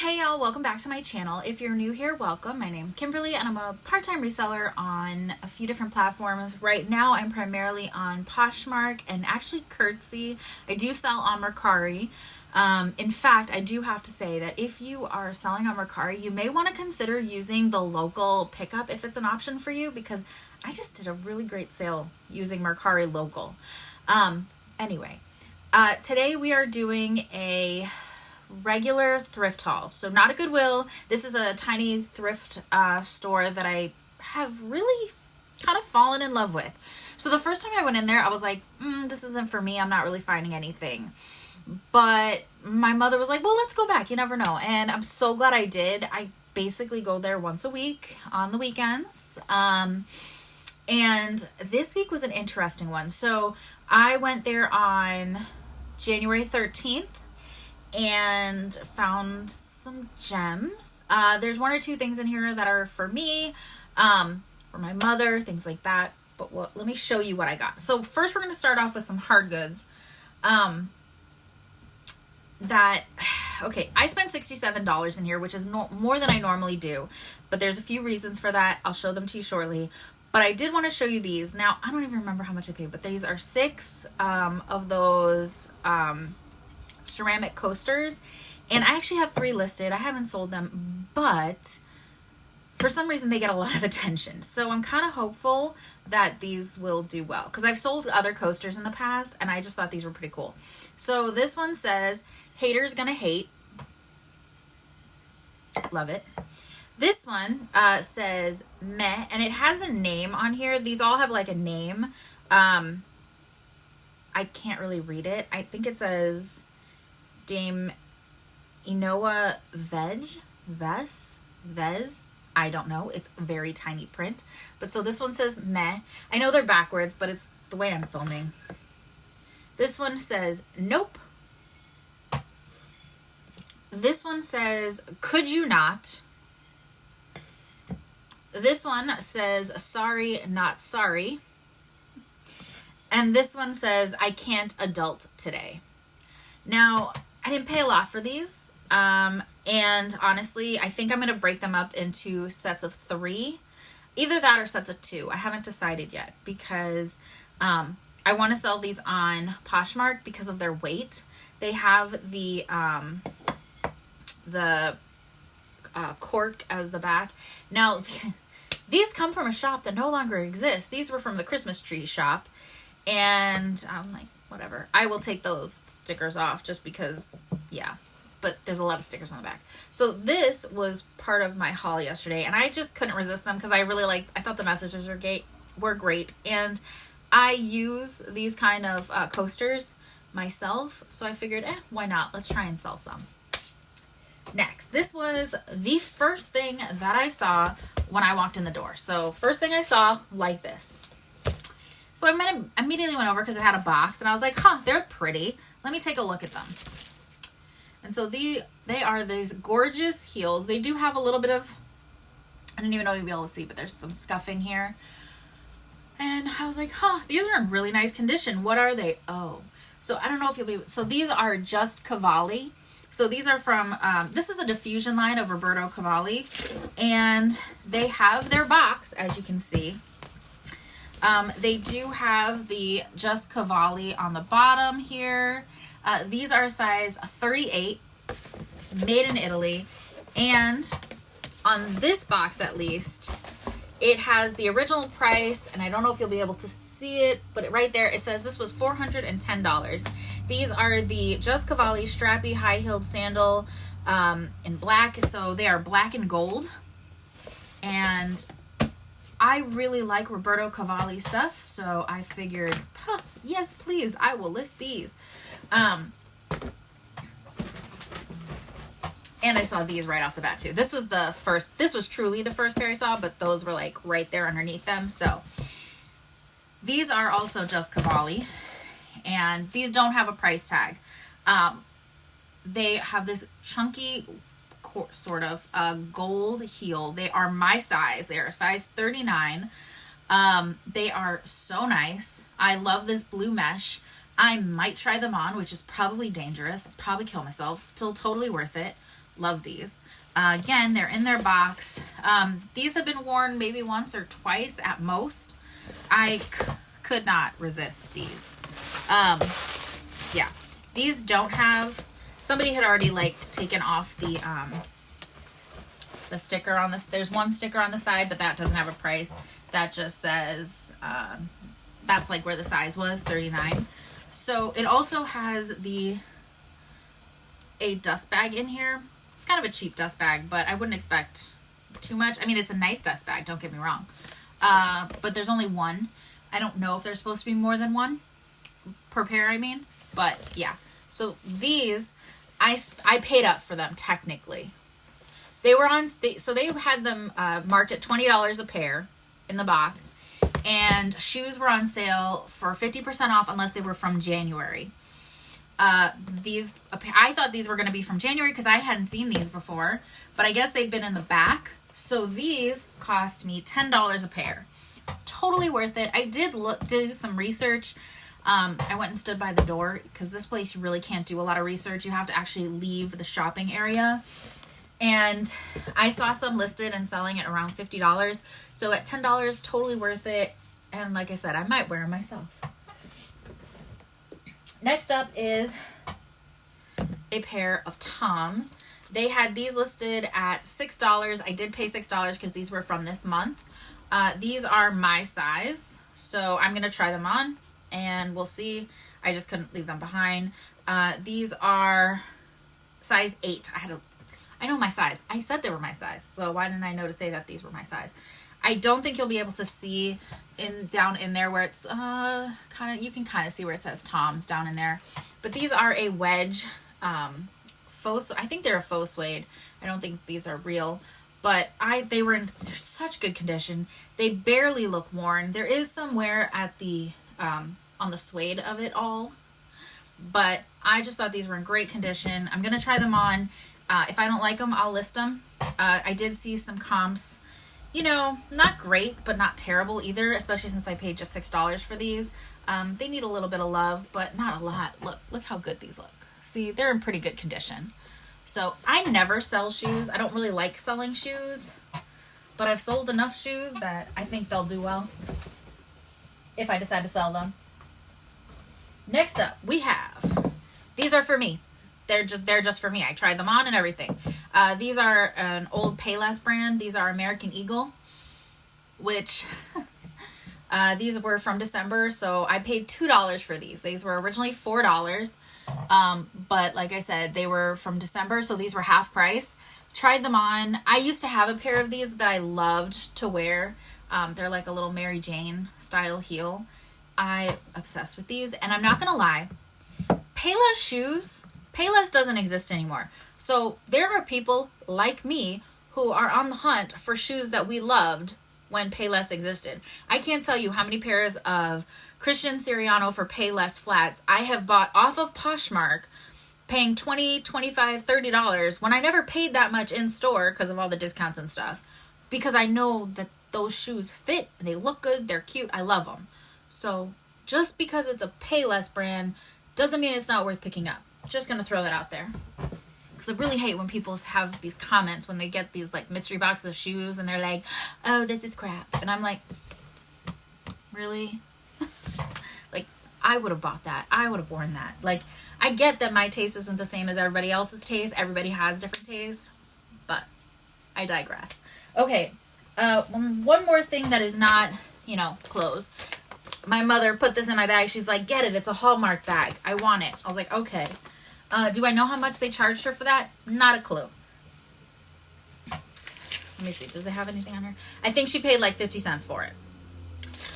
Hey y'all, welcome back to my channel. If you're new here, welcome. My name's Kimberly and I'm a part-time reseller on a few different platforms. Right now I'm primarily on Poshmark and actually Curtsy. I do sell on Mercari. In fact, I do have to say that if you are selling on Mercari, you may want to consider using the local pickup if it's an option for you, because I just did a really great sale using Mercari local. Anyway, today we are doing a regular thrift haul. So not a Goodwill. This is a tiny thrift store that I have really kind of fallen in love with. So the first time I went in there, I was like, this isn't for me. I'm not really finding anything. But my mother was like, well, let's go back. You never know. And I'm so glad I did. I basically go there once a week on the weekends. And this week was an interesting one. So I went there on January 13th. And found some gems. There's one or two things in here that are for me, for my mother, things like that. But let me show you what I got. So first we're going to start off with some hard goods. Okay, I spent $67 in here, which is more than I normally do. But there's a few reasons for that. I'll show them to you shortly. But I did want to show you these. Now, I don't even remember how much I paid, but these are 6 of those ceramic coasters, and I actually have 3 listed. I haven't sold them, but for some reason they get a lot of attention, so I'm kind of hopeful that these will do well, because I've sold other coasters in the past and I just thought these were pretty cool. So this one says haters gonna hate. Love it. This one says meh, and it has a name on here. These all have like a name. I can't really read it. I think it says Dame Inoa Vez. I don't know. It's very tiny print. But so this one says meh. I know they're backwards, but it's the way I'm filming. This one says nope. This one says could you not. This one says sorry, not sorry. And this one says I can't adult today. Now, I didn't pay a lot for these, and honestly, I think I'm going to break them up into sets of 3, either that or sets of 2. I haven't decided yet, because I want to sell these on Poshmark because of their weight. They have the cork as the back. Now, these come from a shop that no longer exists. These were from the Christmas tree shop, and I'm like, whatever. I will take those stickers off just because, yeah. But there's a lot of stickers on the back. So this was part of my haul yesterday, and I just couldn't resist them because I thought the messages were great. And I use these kind of coasters myself, so I figured, why not? Let's try and sell some. Next, this was the first thing that I saw when I walked in the door. So first thing I saw, like this. So I immediately went over because it had a box, and I was like, they're pretty. Let me take a look at them. And so they are these gorgeous heels. They do have a little bit of, I don't even know if you'll be able to see, but there's some scuffing here. And I was like, these are in really nice condition. What are they? Oh, so I don't know if you'll be, so these are Just Cavalli. So these are from, this is a diffusion line of Roberto Cavalli, and they have their box, as you can see. They do have the Just Cavalli on the bottom here. These are size 38, made in Italy. And on this box, at least, it has the original price. And I don't know if you'll be able to see it, but right there, it says this was $410. These are the Just Cavalli strappy high-heeled sandal in black. So they are black and gold. And I really like Roberto Cavalli stuff, so I figured, yes, please, I will list these. And I saw these right off the bat, too. This was truly the first pair I saw, but those were, like, right there underneath them. So these are also Just Cavalli, and these don't have a price tag. They have this chunky sort of gold heel. They are my size. They are a size 39. They are so nice. I love this blue mesh. I might try them on, which is probably dangerous. Probably kill myself. Still totally worth it. Love these. Again, they're in their box. These have been worn maybe once or twice at most. I could not resist these. Yeah, these don't have, somebody had already like taken off the sticker on this. There's one sticker on the side, but that doesn't have a price. That just says, that's like where the size was, 39. So it also has a dust bag in here. It's kind of a cheap dust bag, but I wouldn't expect too much. I mean, it's a nice dust bag, don't get me wrong. But there's only one. I don't know if there's supposed to be more than one per pair, I mean. But yeah. So these, I paid up for them technically. They were on, so they had them marked at $20 a pair in the box. And shoes were on sale for 50% off unless they were from January. These, I thought these were going to be from January because I hadn't seen these before, but I guess they'd been in the back. So these cost me $10 a pair. Totally worth it. I did do some research. I went and stood by the door because this place you really can't do a lot of research. You have to actually leave the shopping area. And I saw some listed and selling at around $50. So at $10, totally worth it. And like I said, I might wear them myself. Next up is a pair of Toms. They had these listed at $6. I did pay $6 because these were from this month. These are my size. So I'm going to try them on and we'll see. I just couldn't leave them behind. These are size 8. I know my size. I said they were my size. So why didn't I know to say that these were my size? I don't think you'll be able to see down in there where it's you can kind of see where it says Tom's down in there. But these are a wedge faux. I think they're a faux suede. I don't think these are real. But they're such good condition. They barely look worn. There is some wear at the on the suede of it all. But I just thought these were in great condition. I'm going to try them on. If I don't like them, I'll list them. I did see some comps. You know, not great, but not terrible either, especially since I paid just $6 for these. They need a little bit of love, but not a lot. Look how good these look. See, they're in pretty good condition. So I never sell shoes. I don't really like selling shoes, but I've sold enough shoes that I think they'll do well if I decide to sell them. Next up, we have, these are for me. They're just for me. I tried them on and everything. These are an old Payless brand. These are American Eagle, which these were from December. So I paid $2 for these. These were originally $4. But like I said, they were from December. So these were half price. Tried them on. I used to have a pair of these that I loved to wear. They're like a little Mary Jane style heel. I'm obsessed with these. And I'm not going to lie. Payless shoes, Payless doesn't exist anymore. So there are people like me who are on the hunt for shoes that we loved when Payless existed. I can't tell you how many pairs of Christian Siriano for Payless flats I have bought off of Poshmark, paying $20, $25, $30 when I never paid that much in store because of all the discounts and stuff. Because I know that those shoes fit and they look good, they're cute, I love them. So just because it's a Payless brand doesn't mean it's not worth picking up. Just gonna throw that out there. Because I really hate when people have these comments when they get these like mystery boxes of shoes and they're like, oh, this is crap. And I'm like, really? Like, I would have bought that. I would have worn that. Like, I get that my taste isn't the same as everybody else's taste. Everybody has different tastes. But I digress. Okay. One more thing that is not, clothes. My mother put this in my bag. She's like, get it. It's a Hallmark bag. I want it. I was like, okay. Do I know how much they charged her for that? Not a clue. Let me see. Does it have anything on here? I think she paid like 50 cents for it.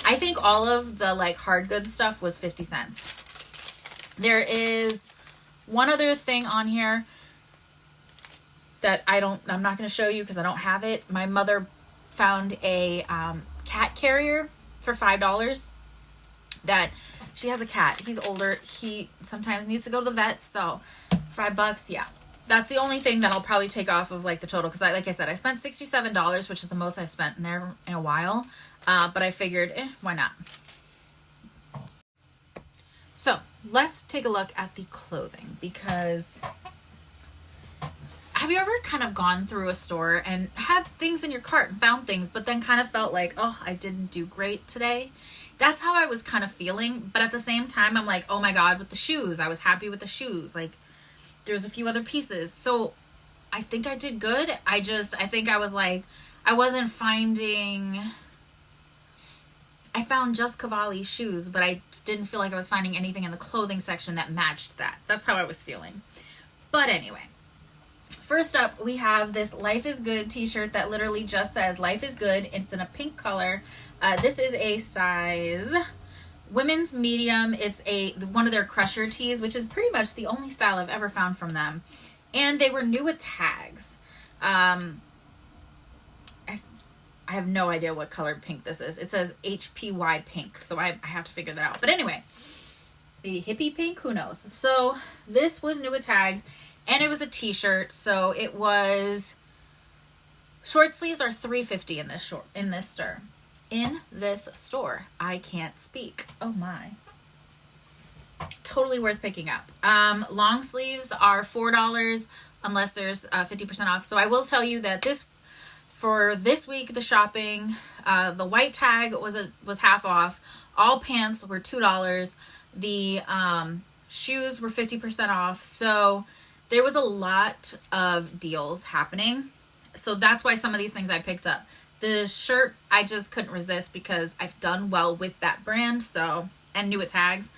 I think all of the like hard goods stuff was 50 cents. There is one other thing on here that I'm not going to show you because I don't have it. My mother found a cat carrier for $5 that she has a cat. He's older. He sometimes needs to go to the vet. So $5, yeah. That's the only thing that I'll probably take off of like the total. Because like I said, I spent $67, which is the most I've spent in there in a while. But I figured, why not? So let's take a look at the clothing because have you ever kind of gone through a store and had things in your cart and found things, but then kind of felt like, oh, I didn't do great today? That's how I was kind of feeling. But at the same time, I'm like, oh my God, with the shoes, I was happy with the shoes. Like, there's a few other pieces. So I think I did good. I think I was like, I wasn't finding, I found just Cavalli shoes, but I didn't feel like I was finding anything in the clothing section that matched that. That's how I was feeling. But anyway, first up, we have this Life is Good t-shirt that literally just says Life is Good. It's in a pink color. This is a size women's medium. It's one of their crusher tees, which is pretty much the only style I've ever found from them. And they were new with tags. I have no idea what color pink this is. It says HPY pink, so I have to figure that out. But anyway, the hippie pink, who knows? So this was new with tags, and it was a t-shirt. So it was, short sleeves are $3.50 in this store. I can't speak. Oh my. Totally worth picking up. Long sleeves are $4 unless there's 50% off. So I will tell you that for this week, the shopping, the white tag was half off. All pants were $2. The shoes were 50% off. So there was a lot of deals happening. So that's why some of these things I picked up. The shirt, I just couldn't resist because I've done well with that brand. So, and new at tags.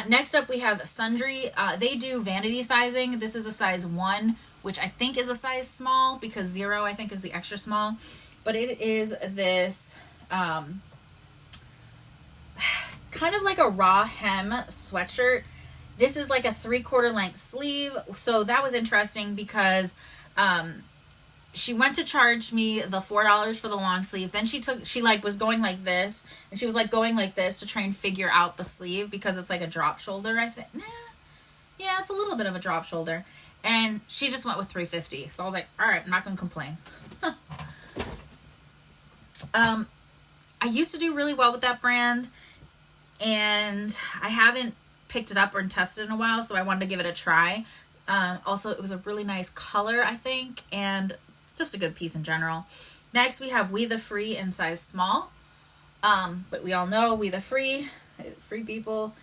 Next up, we have Sundry. They do vanity sizing. This is a size 1, which I think is a size small because 0, I think, is the extra small. But it is this kind of like a raw hem sweatshirt. This is like a 3/4 length sleeve. So that was interesting because she went to charge me the $4 for the long sleeve. Then she was going like this, and she was like going like this to try and figure out the sleeve because it's like a drop shoulder, I think. Yeah, it's a little bit of a drop shoulder. And she just went with $3.50. So I was like, all right, I'm not going to complain. I used to do really well with that brand, and I haven't picked it up or tested in a while, so I wanted to give it a try. Also, it was a really nice color, I think, and just a good piece in general. Next, we have We the Free in size small. But we all know We the Free people,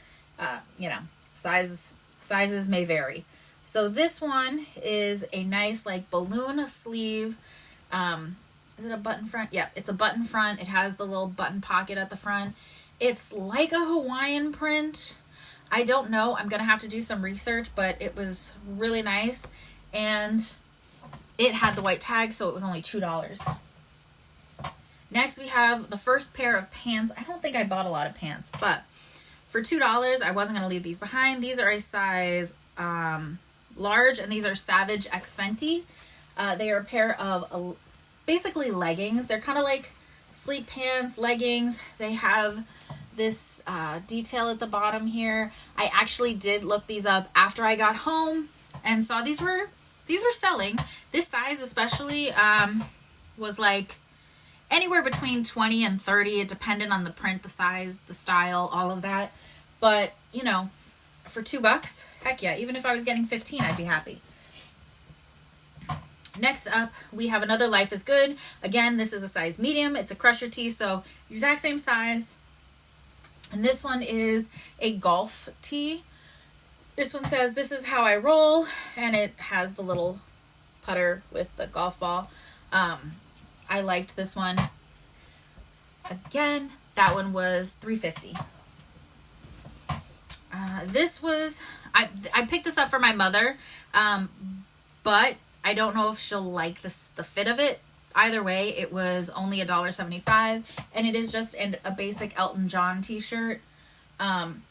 sizes may vary. So this one is a nice like balloon sleeve. Is it a button front? Yeah, it's a button front. It has the little button pocket at the front. It's like a Hawaiian print. I don't know. I'm going to have to do some research, but it was really nice. And it had the white tag, so it was only $2. Next, we have the first pair of pants. I don't think I bought a lot of pants, but for $2, I wasn't going to leave these behind. These are a size large, and these are Savage X Fenty. They are a pair of basically leggings. They're kind of like sleep pants, leggings. They have this detail at the bottom here. I actually did look these up after I got home and saw these were selling. This size especially was like anywhere between 20 and 30. It depended on the print, the size, the style, all of that. But, for $2, heck yeah, even if I was getting 15, I'd be happy. Next up, we have another Life is Good. Again, this is a size medium. It's a crusher tee, so exact same size. And this one is a golf tee. This one says, "This is how I roll," and it has the little putter with the golf ball. I liked this one. Again, that one was $3.50. This was, I picked this up for my mother, but I don't know if she'll like the fit of it. Either way, it was only $1.75, and it is just a basic Elton John t-shirt.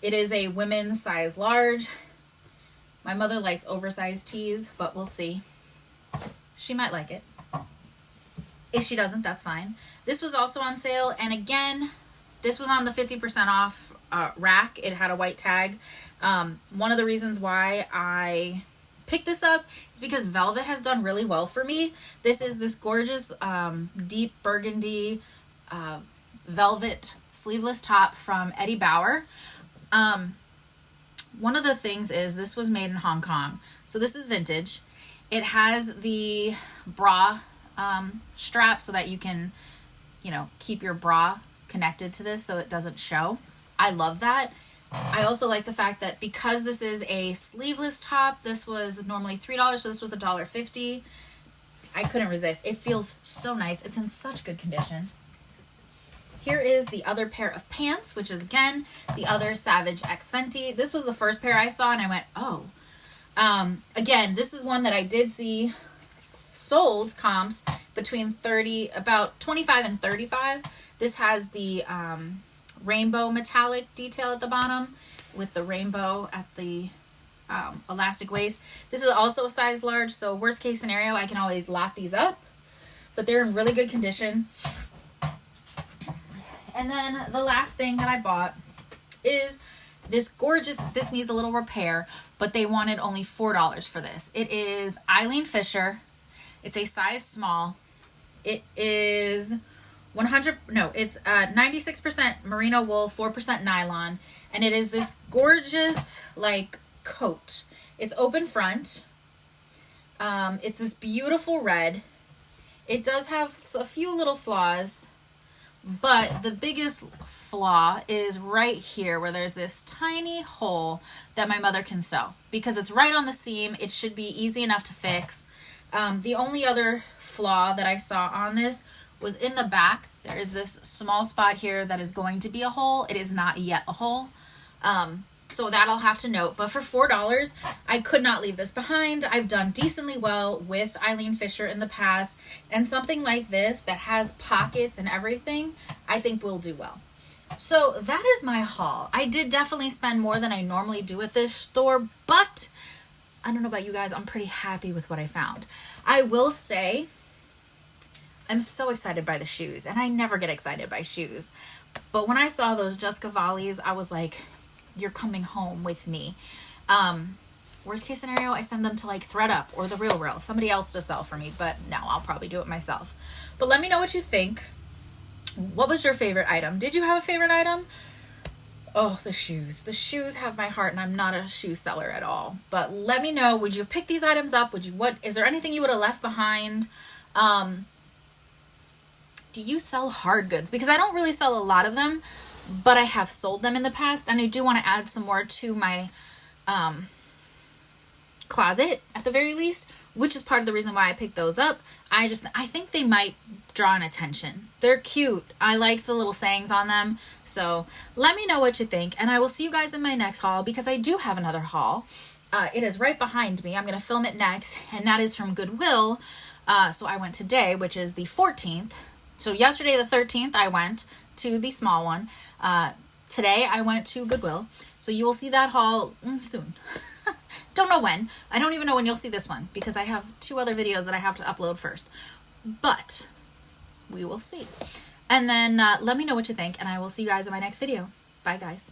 It is a women's size large. My mother likes oversized tees, but we'll see. She might like it. If she doesn't, that's fine. This was also on sale, and again, this was on the 50% off rack. It had a white tag. One of the reasons why I picked this up is because velvet has done really well for me. This is this gorgeous deep burgundy velvet sleeveless top from Eddie Bauer. One of the things is this was made in Hong Kong, so this is vintage, It has the bra strap so that you can, you know, keep your bra connected to this so it doesn't show. I love that. I also like the fact that because this is a sleeveless top, this was normally $3, so this was $1.50. I couldn't resist. It feels so nice. It's in such good condition. Here is the other pair of pants, which is, again, the other Savage X Fenty. This was the first pair I saw, and I went, oh. Again, this is one that I did see sold comps between about 25 and 35. This has the rainbow metallic detail at the bottom with the rainbow at the elastic waist. This is also a size large, so worst case scenario, I can always lock these up, but they're in really good condition. And then the last thing that I bought is this gorgeous, this needs a little repair, but they wanted only $4 for this. It is Eileen Fisher. It's a size small. It is 96% merino wool, 4% nylon, and it is this gorgeous like coat. It's open front. It's this beautiful red. It does have a few little flaws, but the biggest flaw is right here where there's this tiny hole that my mother can sew. Because it's right on the seam, it should be easy enough to fix. The only other flaw that I saw on this was in the back. There is this small spot here that is going to be a hole. It is not yet a hole. So that I'll have to note. But for $4, I could not leave this behind. I've done decently well with Eileen Fisher in the past. And something like this that has pockets and everything, I think will do well. So that is my haul. I did definitely spend more than I normally do at this store. But I don't know about you guys, I'm pretty happy with what I found. I will say, I'm so excited by the shoes. And I never get excited by shoes. But when I saw those Just Cavallis, I was like, you're coming home with me. Worst case scenario, I send them to like ThredUp or The Real, somebody else to sell for me, but no, I'll probably do it myself. But let me know what you think. What was your favorite item? Did you have a favorite item? Oh, the shoes. The shoes have my heart, and I'm not a shoe seller at all. But let me know, would you pick these items up? Is there anything you would have left behind? Do you sell hard goods? Because I don't really sell a lot of them, but I have sold them in the past, and I do want to add some more to my closet at the very least, which is part of the reason why I picked those up. I think they might draw an attention. They're cute. I like the little sayings on them. So let me know what you think, and I will see you guys in my next haul, because I do have another haul. It is right behind me. I'm going to film it next, and that is from Goodwill. So I went today, which is the 14th. So yesterday, the 13th, I went to the small one. Today I went to Goodwill, so you will see that haul soon. Don't know when. I don't even know when you'll see this one, because I have 2 other videos that I have to upload first, but we will see. And then let me know what you think, and I will see you guys in my next video. Bye guys.